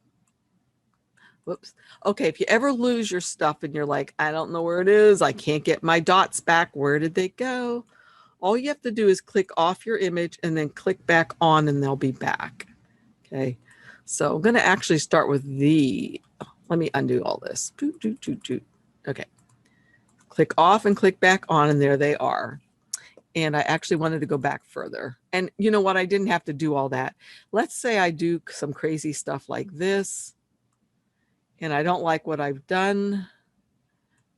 Whoops. Okay, if you ever lose your stuff and you're like, I don't know where it is, I can't get my dots back, where did they go? All you have to do is click off your image and then click back on and they'll be back. Okay, so I'm going to actually start with let me undo all this. Okay, click off and click back on, and there they are. And I actually wanted to go back further. And you know what? I didn't have to do all that. Let's say I do some crazy stuff like this, and I don't like what I've done.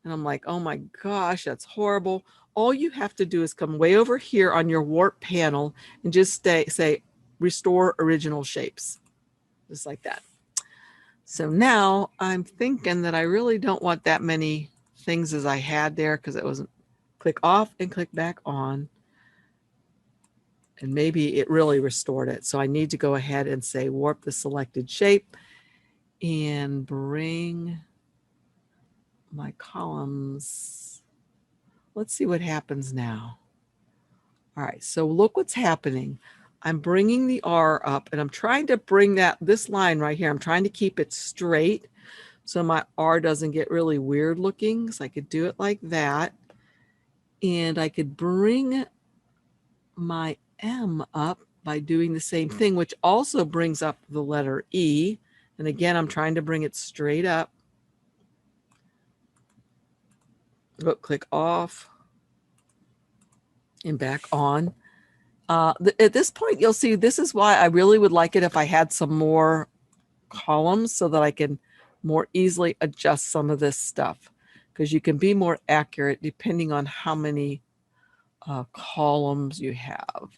And I'm like, oh my gosh, that's horrible. All you have to do is come way over here on your warp panel and just say restore original shapes, just like that. So now I'm thinking that I really don't want that many things as I had there, because it wasn't. Click off and click back on. And maybe it really restored it. So I need to go ahead and say warp the selected shape and bring my columns. Let's see what happens now. All right, so look what's happening. I'm bringing the R up, and I'm trying to bring this line right here. I'm trying to keep it straight so my R doesn't get really weird looking. So I could do it like that. And I could bring my M up by doing the same thing, which also brings up the letter E. And again, I'm trying to bring it straight up. Click off and back on. At this point, you'll see this is why I really would like it if I had some more columns so that I can more easily adjust some of this stuff, because you can be more accurate depending on how many columns you have.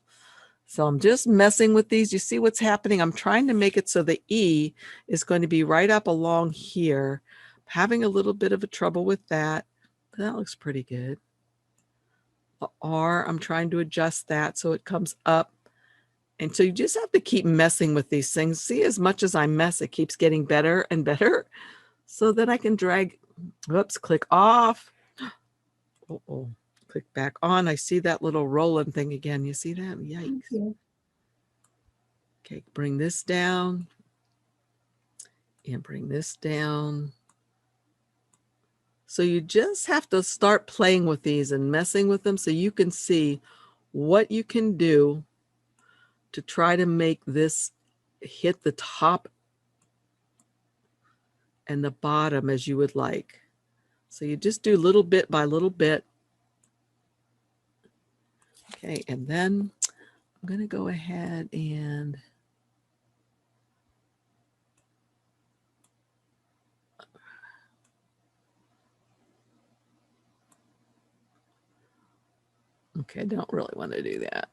So I'm just messing with these. You see what's happening? I'm trying to make it so the E is going to be right up along here. having a little bit of a trouble with that. But that looks pretty good. The R, I'm trying to adjust that so it comes up. And so you just have to keep messing with these things. See, as much as I mess, it keeps getting better and better so that I can drag, whoops, click off. Uh-oh, click back on. I see that little rolling thing again. You see that? Yikes.
Yeah.
Okay, bring this down and bring this down. So you just have to start playing with these and messing with them so you can see what you can do to try to make this hit the top and the bottom as you would like. So you just do little bit by little bit. Okay, and then I'm going to go ahead and okay, I don't really want to do that.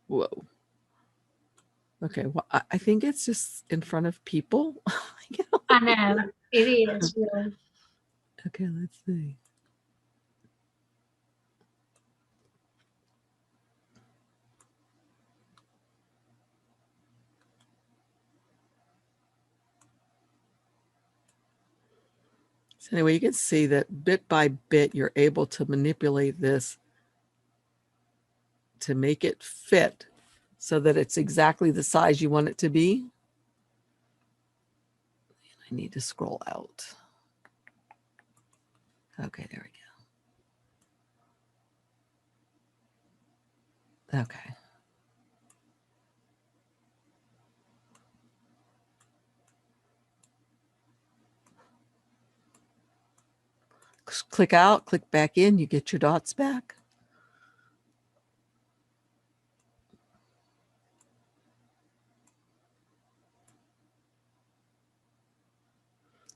Whoa. Okay, well, I think it's just in front of people.
I know it is really.
Okay, let's see. So anyway, you can see that bit by bit, you're able to manipulate this to make it fit so that it's exactly the size you want it to be. I need to scroll out. Okay, there we go. Okay. Click out, click back in, you get your dots back.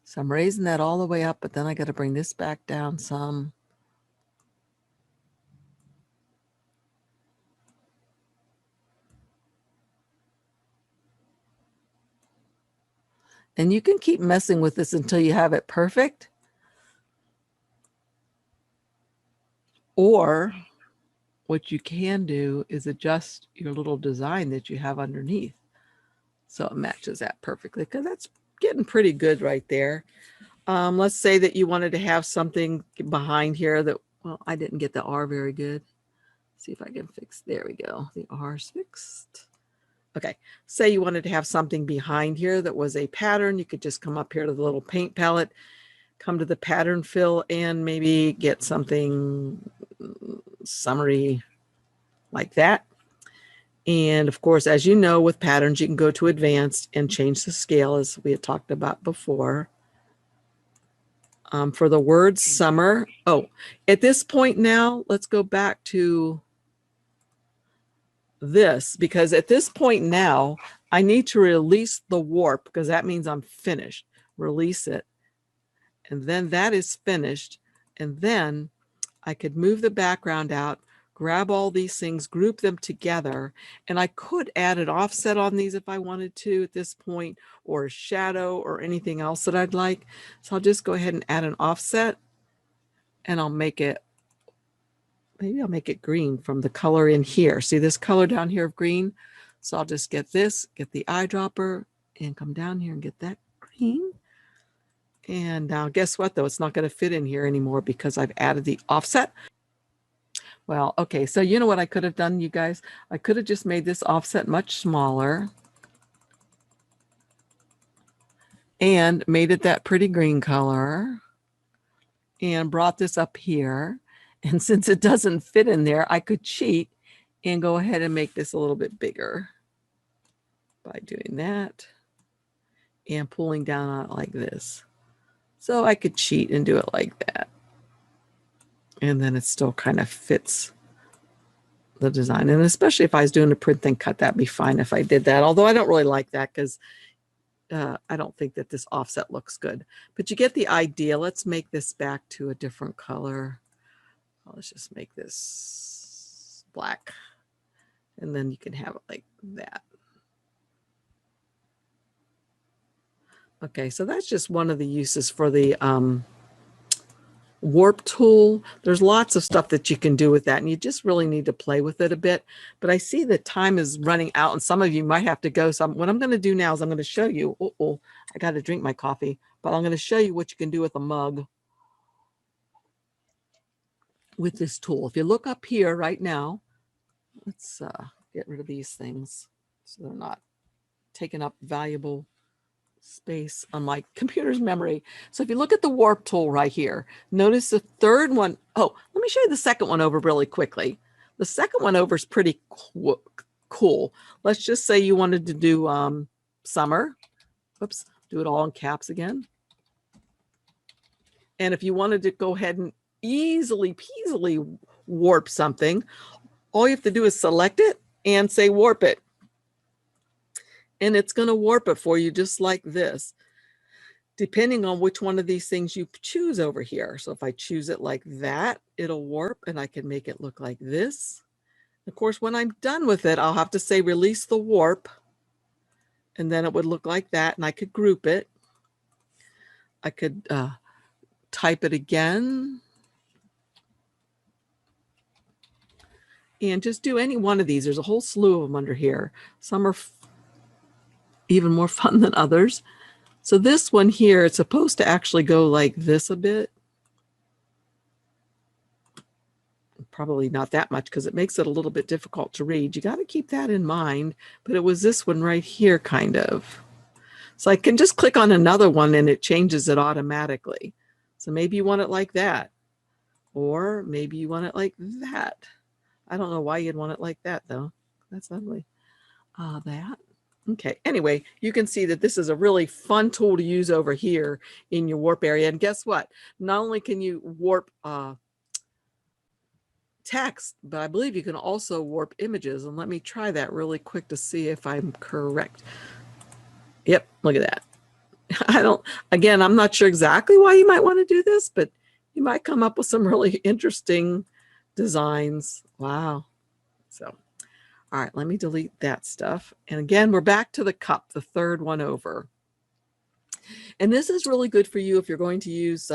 So I'm raising that all the way up, but then I got to bring this back down some. And you can keep messing with this until you have it perfect. Or what you can do is adjust your little design that you have underneath so it matches that perfectly, because that's getting pretty good right there. Let's say that you wanted to have something behind here that, well, I didn't get the R very good. See if I can fix, there we go. The R's fixed. Okay, say you wanted to have something behind here that was a pattern. You could just come up here to the little paint palette, come to the pattern fill, and maybe get something summary like that. And of course, as you know, with patterns, you can go to advanced and change the scale as we had talked about before. For the word summer, oh, at this point now, let's go back to this, because at this point now, I need to release the warp because that means I'm finished. Release it. And then that is finished. And then I could move the background out, grab all these things, group them together, and I could add an offset on these if I wanted to at this point, or a shadow or anything else that I'd like. So I'll just go ahead and add an offset, and I'll make it, maybe I'll make it green from the color in here. See this color down here of green? So I'll just get this, get the eyedropper, and come down here and get that green. And now guess what though? It's not going to fit in here anymore because I've added the offset. Well, okay, so you know what I could have done, you guys? I could have just made this offset much smaller and made it that pretty green color and brought this up here. And since it doesn't fit in there, I could cheat and go ahead and make this a little bit bigger by doing that and pulling down on it like this. So I could cheat and do it like that. And then it still kind of fits the design. And especially if I was doing a print thing cut, that'd be fine if I did that. Although I don't really like that because I don't think that this offset looks good. But you get the idea. Let's make this back to a different color. Let's just make this black. And then you can have it like that. Okay, so that's just one of the uses for the warp tool. There's lots of stuff that you can do with that, and you just really need to play with it a bit. But I see that time is running out, and some of you might have to go. So what I'm going to do now is I'm going to show you. I got to drink my coffee, but I'm going to show you what you can do with a mug with this tool. If you look up here right now, let's get rid of these things so they're not taking up valuable space on my computer's memory. So if you look at the warp tool right here, notice the third one. Oh, let me show you the second one over really quickly. The second one over is pretty cool. Let's just say you wanted to do summer. Whoops, do it all in caps again. And if you wanted to go ahead and easily peasily warp something, all you have to do is select it and say warp it. And it's going to warp it for you just like this, depending on which one of these things you choose over here. So if I choose it like that, it'll warp, and I can make it look like this. Of course, when I'm done with it, I'll have to say release the warp, and then it would look like that, and I could group it. I could type it again. And just do any one of these. There's a whole slew of them under here. Some are even more fun than others. So this one here, it's supposed to actually go like this a bit. Probably not that much because it makes it a little bit difficult to read. You got to keep that in mind. But it was this one right here kind of. So I can just click on another one and it changes it automatically. So maybe you want it like that. Or maybe you want it like that. I don't know why you'd want it like that though. That's ugly. That. Okay, anyway, you can see that this is a really fun tool to use over here in your warp area. And guess what? Not only can you warp text, but I believe you can also warp images. And let me try that really quick to see if I'm correct. Yep, look at that. Again, I'm not sure exactly why you might want to do this, but you might come up with some really interesting designs. Wow. So. All right, let me delete that stuff. And again, we're back to the cup, the third one over. And this is really good for you if you're going to use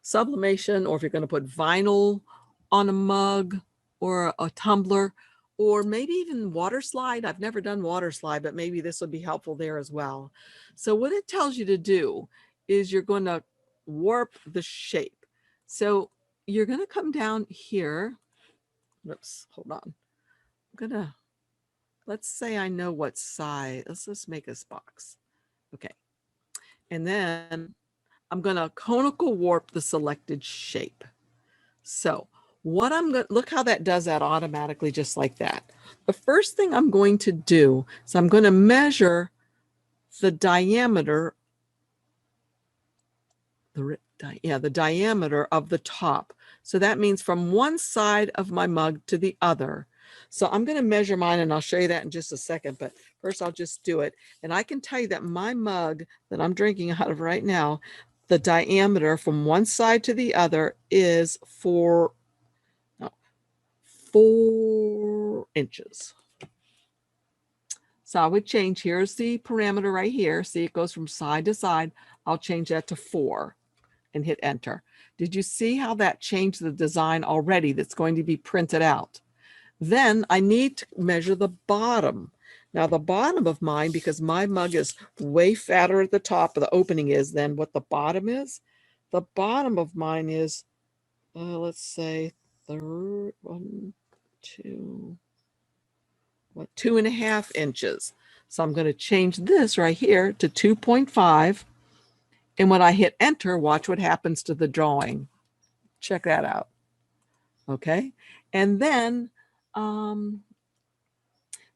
sublimation, or if you're going to put vinyl on a mug or a tumbler, or maybe even water slide. I've never done water slide, but maybe this would be helpful there as well. So what it tells you to do is you're going to warp the shape. So you're going to come down here. Oops, hold on. I'm going to, let's say I know what size. Let's just make this box. Okay. And then I'm going to conical warp the selected shape. So what I'm going to, look how that does that automatically, just like that. The first thing I'm going to do is I'm going to measure the diameter, the diameter of the top. So that means from one side of my mug to the other. So I'm going to measure mine, and I'll show you that in just a second, but first I'll just do it. And I can tell you that my mug that I'm drinking out of right now, the diameter from one side to the other is 4 inches. So I would change, here's the parameter right here. See, it goes from side to side. I'll change that to 4 and hit enter. Did you see how that changed the design already that's going to be printed out? Then I need to measure the bottom. Now the bottom of mine, because my mug is way fatter at the top, the opening is, than what the bottom is. The bottom of mine is, let's say, 2.5 inches. So I'm going to change this right here to 2.5. And when I hit enter, watch what happens to the drawing. Check that out. Okay. And then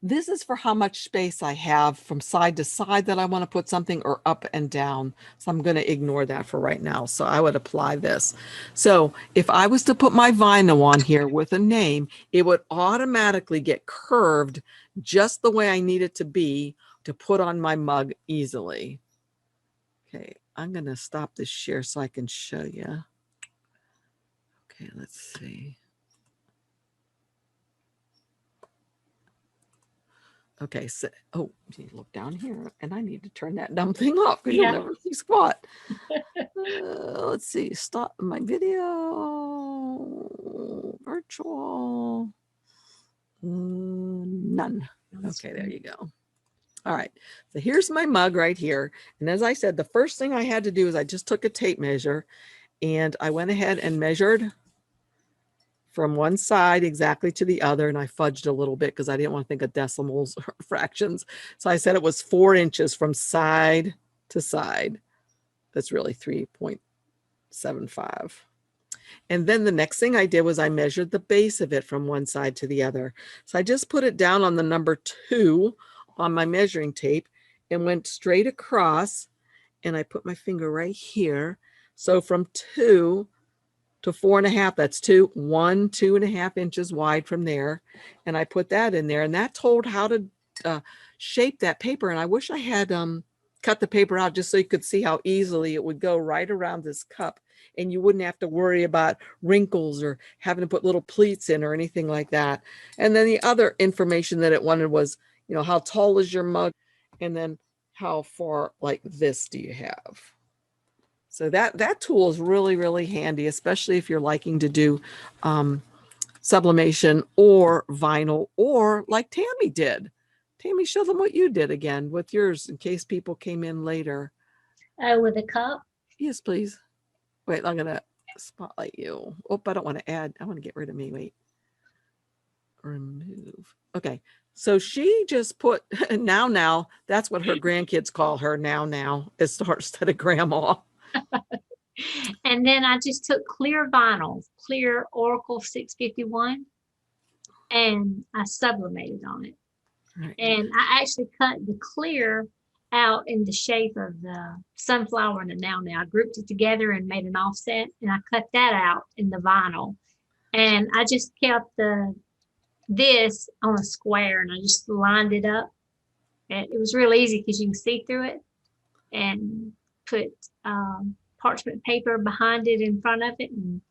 this is for how much space I have from side to side that I want to put something, or up and down. So I'm going to ignore that for right now. So I would apply this. So if I was to put my vinyl on here with a name, it would automatically get curved just the way I need it to be to put on my mug easily. Okay, I'm going to stop this share so I can show you. Okay, let's see. Okay, so oh, you look down here, and I need to turn that dumb thing off because
Yeah.
you'll never see squat. Let's see, stop my video, virtual, none. Okay, there you go. All right, so here's my mug right here. And as I said, the first thing I had to do is I just took a tape measure and I went ahead and measured from one side exactly to the other. And I fudged a little bit because I didn't want to think of decimals or fractions. So I said it was 4 inches from side to side. That's really 3.75. And then the next thing I did was I measured the base of it from one side to the other. So I just put it down on the number 2 on my measuring tape and went straight across, and I put my finger right here. So from 2 to 4.5, that's 2.5 inches wide from there. And I put that in there, and that told how to shape that paper. And I wish I had cut the paper out just so you could see how easily it would go right around this cup. And you wouldn't have to worry about wrinkles or having to put little pleats in or anything like that. And then the other information that it wanted was, you know, how tall is your mug? And then how far like this do you have? So that tool is really, really handy, especially if you're liking to do sublimation or vinyl, or like Tammy did. Tammy, show them what you did again with yours in case people came in later.
Oh, with a cup?
Yes, please. Wait, I'm going to spotlight you. Oh, I don't want to add. I want to get rid of me. Wait. Remove. Okay. So she just put now. That's what her grandkids call her now instead of grandma.
And then I just took clear vinyl, clear Oracle 651, and I sublimated on it.
Right.
And I actually cut the clear out in the shape of the sunflower and the now. I grouped it together and made an offset, and I cut that out in the vinyl. And I just kept this on a square, and I just lined it up. And it was real easy because you can see through it, and put parchment paper behind it in front of it. And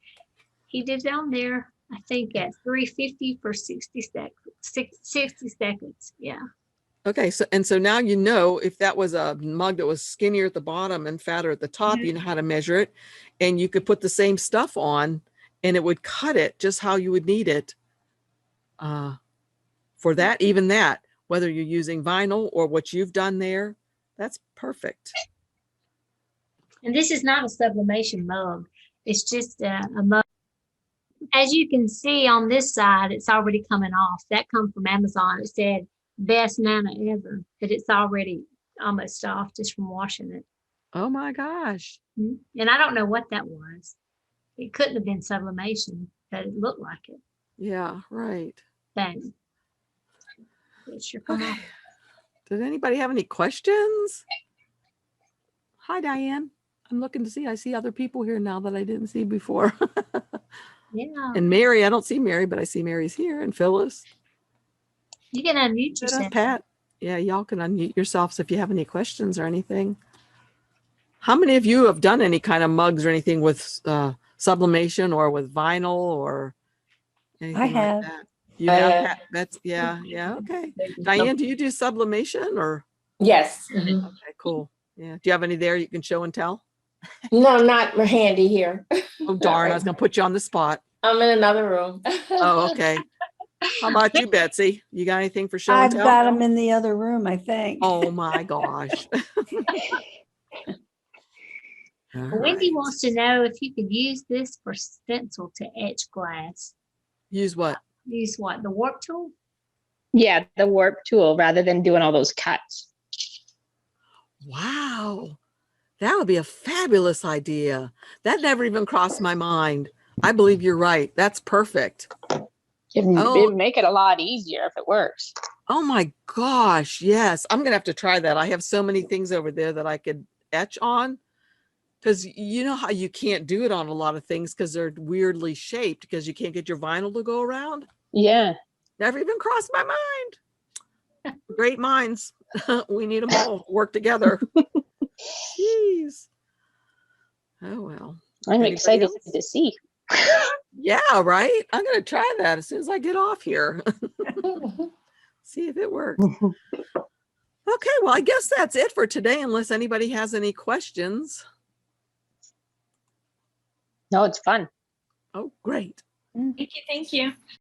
he did it on there, I think at 350 for 60 seconds. Yeah.
Okay. So now you know if that was a mug that was skinnier at the bottom and fatter at the top, you know how to measure it, and you could put the same stuff on and it would cut it just how you would need it for that, even that, whether you're using vinyl or what you've done there, that's perfect.
And this is not a sublimation mug. It's just a mug. As you can see on this side, it's already coming off. That come from Amazon. It said best Nana ever, but it's already almost off just from washing it.
Oh my gosh.
And I don't know what that was. It couldn't have been sublimation, but it looked like it.
Yeah, right.
Then it sure come
Okay.
off.
Did anybody have any questions? Hi, Diane. I'm looking to see. I see other people here now that I didn't see before.
Yeah.
And Mary, I don't see Mary, but I see Mary's here. And Phyllis.
You can unmute
Good,
yourself.
Pat. Yeah, y'all can unmute yourselves if you have any questions or anything. How many of you have done any kind of mugs or anything with sublimation or with vinyl or anything
I have.
like that? You have, Pat? That's yeah, okay. Diane, do you do sublimation or?
Yes.
Okay, cool. Yeah. Do you have any there you can show and tell?
No, not handy here.
Oh, darn. I was going to put you on the spot.
I'm in another room.
Oh, okay. How about you, Betsy? You got anything for show and
I've
tell?
got them in the other room, I think.
Oh my gosh. All
Wendy
right.
wants to know if you could use this for stencil to etch glass.
Use what?
Use what? The warp tool?
Yeah, the warp tool rather than doing all those cuts.
Wow. That would be a fabulous idea. That never even crossed my mind. I believe you're right. That's perfect.
It'd make it a lot easier if it works.
Oh my gosh. Yes. I'm going to have to try that. I have so many things over there that I could etch on, because you know how you can't do it on a lot of things because they're weirdly shaped because you can't get your vinyl to go around.
Yeah.
Never even crossed my mind. Great minds. We need them all work together. Jeez. Oh, well.
I'm
Anybody
excited
else?
to see.
Yeah, right. I'm going to try that as soon as I get off here. See if it works. Okay, well, I guess that's it for today, unless anybody has any questions.
No, it's fun.
Oh, great.
Thank you. Thank you.